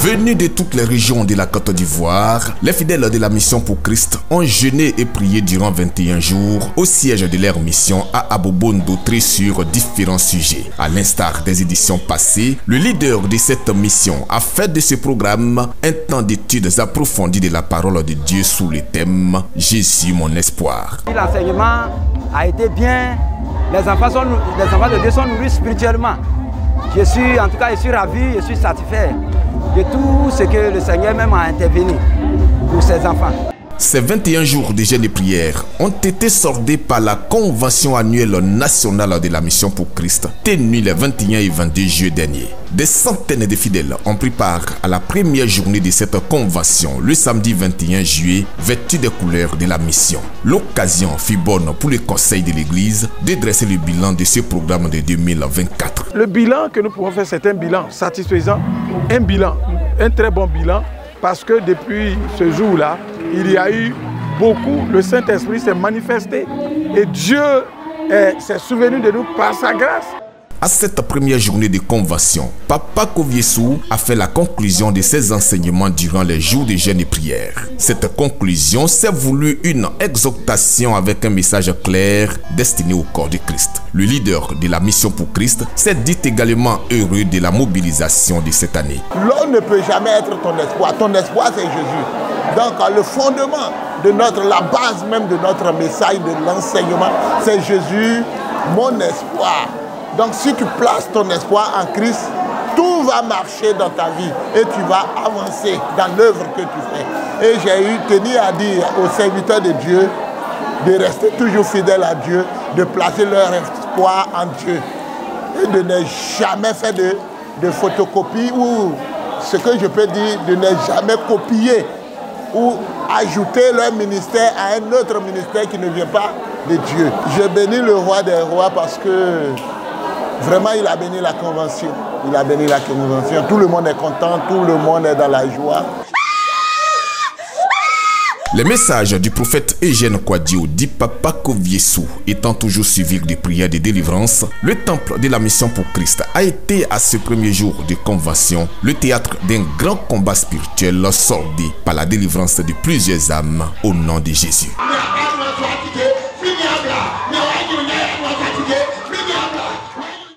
Venus de toutes les régions de la Côte d'Ivoire, les fidèles de la Mission pour Christ ont jeûné et prié durant 21 jours au siège de leur mission à Abobo-Ndotré sur différents sujets. À l'instar des éditions passées, le leader de cette mission a fait de ce programme un temps d'études approfondies de la parole de Dieu sous le thème « Jésus, mon espoir ». L'enseignement a été bien, les enfants de Dieu sont nourris spirituellement. Je suis ravi, je suis satisfait de tout ce que le Seigneur même a intervenu pour ses enfants. Ces 21 jours de jeûne et prière ont été soldés par la convention annuelle nationale de la Mission pour Christ, tenue les 21 et 22 juillet dernier. Des centaines de fidèles ont pris part à la première journée de cette convention, le samedi 21 juillet, vêtus des couleurs de la mission. L'occasion fut bonne pour le conseil de l'Église de dresser le bilan de ce programme de 2024. Le bilan que nous pouvons faire, c'est un bilan satisfaisant, un très bon bilan, parce que depuis ce jour-là, il y a eu beaucoup, le Saint-Esprit s'est manifesté et Dieu s'est souvenu de nous par sa grâce. À cette première journée de convention, Papa Koviessou a fait la conclusion de ses enseignements durant les jours de jeûne et prière. Cette conclusion s'est voulue une exhortation avec un message clair destiné au corps de Christ. Le leader de la Mission pour Christ s'est dit également heureux de la mobilisation de cette année. L'homme ne peut jamais être ton espoir c'est Jésus. Donc le fondement de la base même de notre message, de l'enseignement, c'est Jésus, mon espoir. Donc si tu places ton espoir en Christ, tout va marcher dans ta vie et tu vas avancer dans l'œuvre que tu fais. Et j'ai tenu à dire aux serviteurs de Dieu de rester toujours fidèles à Dieu, de placer leur espoir en Dieu et de ne jamais faire de photocopie ou ce que je peux dire, de ne jamais copier ou ajouter leur ministère à un autre ministère qui ne vient pas de Dieu. Je bénis le roi des rois parce que vraiment il a béni la convention. Il a béni la convention. Tout le monde est content, tout le monde est dans la joie. Les messages du prophète Eugène Kouadio dit Papa Koviessou étant toujours suivi de prières de délivrance, le temple de la Mission pour Christ a été à ce premier jour de convention le théâtre d'un grand combat spirituel soldé par la délivrance de plusieurs âmes au nom de Jésus.